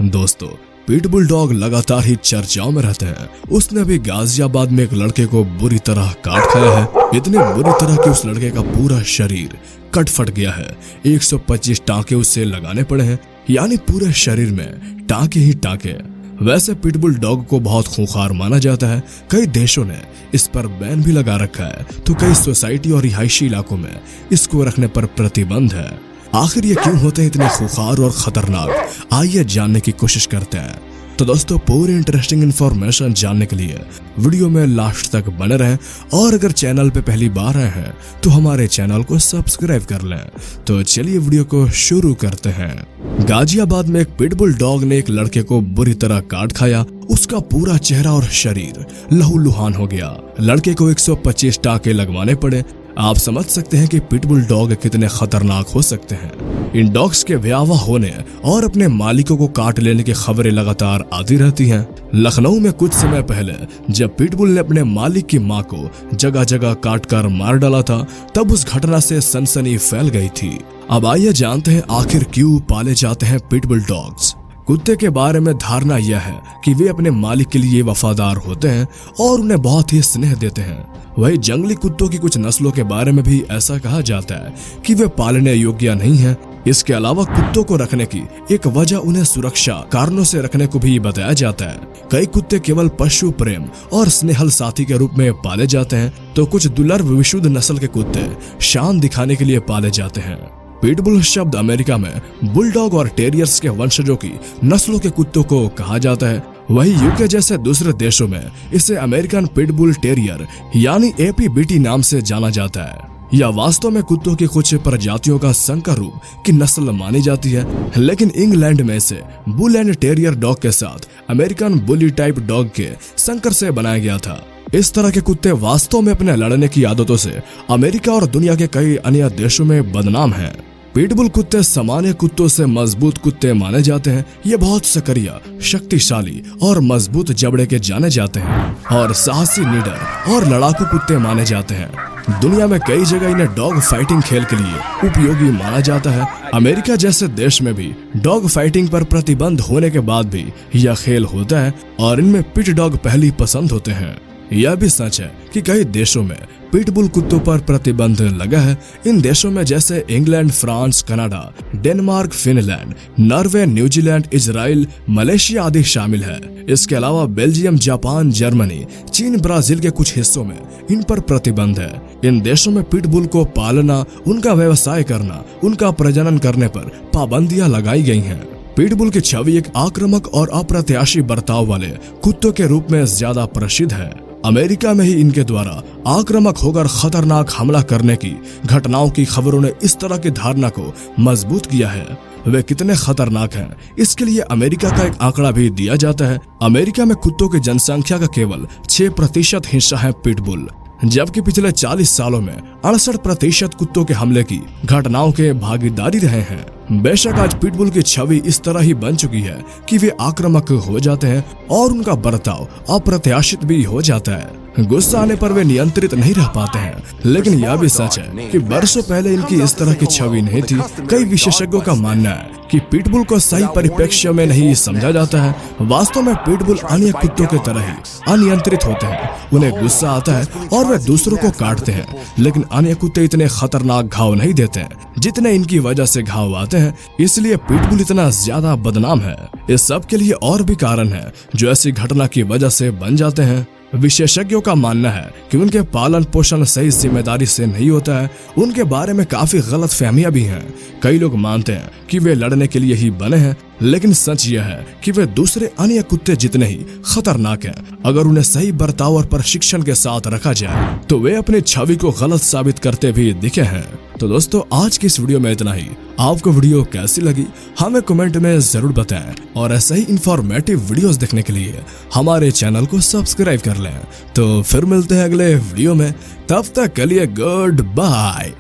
दोस्तों, pitbull dog लगातार ही चर्चाओं में रहते हैं। उसने अभी गाजियाबाद में एक लड़के को बुरी तरह काट खाया है। इतनी बुरी तरह कि उस लड़के का पूरा शरीर कट फट गया है। 125 टांके उससे लगाने पड़े हैं, यानी पूरे शरीर में टांके ही टांके। वैसे पिटबुल डॉग को बहुत खूंखार माना जाता है। कई देशों ने इस पर बैन भी लगा रखा है, तो कई सोसाइटी और रिहायशी इलाकों में इसको रखने पर प्रतिबंध है। आखिर ये क्यों होते हैं इतने खूंखार और खतरनाक, आइए जानने की कोशिश करते हैं। तो दोस्तों, पूरी इंटरेस्टिंग इन्फॉर्मेशन जानने के लिए वीडियो में लास्ट तक बने रहें, और अगर चैनल पे पहली बार आए हैं तो हमारे चैनल को सब्सक्राइब कर लें। तो चलिए वीडियो को शुरू करते हैं। गाजियाबाद में एक पिटबुल डॉग ने एक लड़के को बुरी तरह काट खाया। उसका पूरा चेहरा और शरीर लहूलुहान हो गया। लड़के को 125 टांके लगवाने पड़े। आप समझ सकते हैं कि पिटबुल डॉग कितने खतरनाक हो सकते हैं। इन डॉग्स के भयावह होने और अपने मालिकों को काट लेने की खबरें लगातार आती रहती हैं। लखनऊ में कुछ समय पहले जब पिटबुल ने अपने मालिक की मां को जगह जगह काटकर मार डाला था, तब उस घटना से सनसनी फैल गई थी। अब आइए जानते हैं आखिर क्यों पाले जाते हैं पिटबुल डॉग्स। कुत्ते के बारे में धारणा यह है कि वे अपने मालिक के लिए वफादार होते हैं और उन्हें बहुत ही स्नेह देते हैं। वही जंगली कुत्तों की कुछ नस्लों के बारे में भी ऐसा कहा जाता है कि वे पालने योग्य नहीं हैं। इसके अलावा कुत्तों को रखने की एक वजह उन्हें सुरक्षा कारणों से रखने को भी बताया जाता है। कई कुत्ते केवल पशु प्रेम और स्नेहल साथी के रूप में पाले जाते हैं, तो कुछ दुर्लभ विशुद्ध नस्ल के कुत्ते शान दिखाने के लिए पाले जाते हैं। पिटबुल शब्द अमेरिका में बुलडॉग और टेरियर्स के वंशजों की नस्लों के कुत्तों को कहा जाता है। वही यूके जैसे दूसरे देशों में इसे अमेरिकन पिटबुल टेरियर यानी APBT नाम से जाना जाता है। यह वास्तव में कुत्तों की कुछ प्रजातियों का संकर रूप की नस्ल मानी जाती है, लेकिन इंग्लैंड में इसे बुल एंड टेरियर डॉग के साथ अमेरिकन बुली टाइप डॉग के संकर से बनाया गया था। इस तरह के कुत्ते वास्तव में अपने लड़ने की आदतों से अमेरिका और दुनिया के कई अन्य देशों में बदनाम हैं। पिटबुल कुत्ते सामान्य कुत्तों से मजबूत कुत्ते माने जाते हैं। ये बहुत सक्रिय, शक्तिशाली और मजबूत जबड़े के जाने जाते हैं और साहसी, निडर और लड़ाकू कुत्ते माने जाते हैं। दुनिया में कई जगह इन्हें डॉग फाइटिंग खेल के लिए उपयोगी माना जाता है। अमेरिका जैसे देश में भी डॉग फाइटिंग पर प्रतिबंध होने के बाद भी यह खेल होता है और इनमें पिट डॉग पहली पसंद होते हैं। यह भी सच है कि कई देशों में पिटबुल कुत्तों पर प्रतिबंध लगा है। इन देशों में जैसे England, France, Canada, Denmark, Finland, Norway, New Zealand, Israel, Malaysia आदि शामिल है। इसके अलावा बेल्जियम, जापान, जर्मनी, चीन, ब्राजील के कुछ हिस्सों में इन पर प्रतिबंध है। इन देशों में पिटबुल को पालना, उनका व्यवसाय करना, उनका प्रजनन करने पर पाबंदियां लगाई गई हैं। पिटबुल की छवि एक आक्रामक और अप्रत्याशी बर्ताव वाले कुत्तों के रूप में ज्यादा प्रसिद्ध है। अमेरिका में ही इनके द्वारा आक्रामक होकर खतरनाक हमला करने की घटनाओं की खबरों ने इस तरह की धारणा को मजबूत किया है। वे कितने खतरनाक हैं, इसके लिए अमेरिका का एक आंकड़ा भी दिया जाता है। अमेरिका में कुत्तों की जनसंख्या का केवल 6% हिस्सा है पिटबुल, जबकि पिछले 40 सालों में 68% कुत्तों के हमले की घटनाओं के भागीदारी रहे हैं। बेशक आज पिटबुल की छवि इस तरह ही बन चुकी है कि वे आक्रामक हो जाते हैं और उनका बर्ताव अप्रत्याशित भी हो जाता है। गुस्सा आने पर वे नियंत्रित नहीं रह पाते हैं, लेकिन यह भी सच है कि वर्षों पहले इनकी इस तरह की छवि नहीं थी। कई विशेषज्ञों का मानना है कि पिटबुल को सही परिप्रेक्ष्य में नहीं समझा जाता है। वास्तव में पिटबुल अन्य कुत्तों की तरह ही अनियंत्रित होते हैं। उन्हें गुस्सा आता है और वे दूसरों को काटते हैं, लेकिन अन्य कुत्ते इतने खतरनाक घाव नहीं देते हैं जितने इनकी वजह से घाव आते हैं। इसलिए पिटबुल इतना ज्यादा बदनाम है। इस सब के लिए और भी कारण है जो ऐसी घटना की वजह से बन जाते हैं। विशेषज्ञों का मानना है कि उनके पालन पोषण सही जिम्मेदारी से नहीं होता है। उनके बारे में काफी गलत फहमियां भी हैं। कई लोग मानते हैं कि वे लड़ने के लिए ही बने हैं, लेकिन सच यह है कि वे दूसरे अन्य कुत्ते जितने ही खतरनाक हैं। अगर उन्हें सही बर्ताव और प्रशिक्षण के साथ रखा जाए तो वे अपनी छवि को गलत साबित करते भी दिखे हैं। तो दोस्तों, आज की इस वीडियो में इतना ही। आपको वीडियो कैसी लगी हमें कमेंट में जरूर बताएं, और ऐसे ही इंफॉर्मेटिव वीडियोस देखने के लिए हमारे चैनल को सब्सक्राइब कर लें। तो फिर मिलते हैं अगले वीडियो में, तब तक के लिए गुड बाय।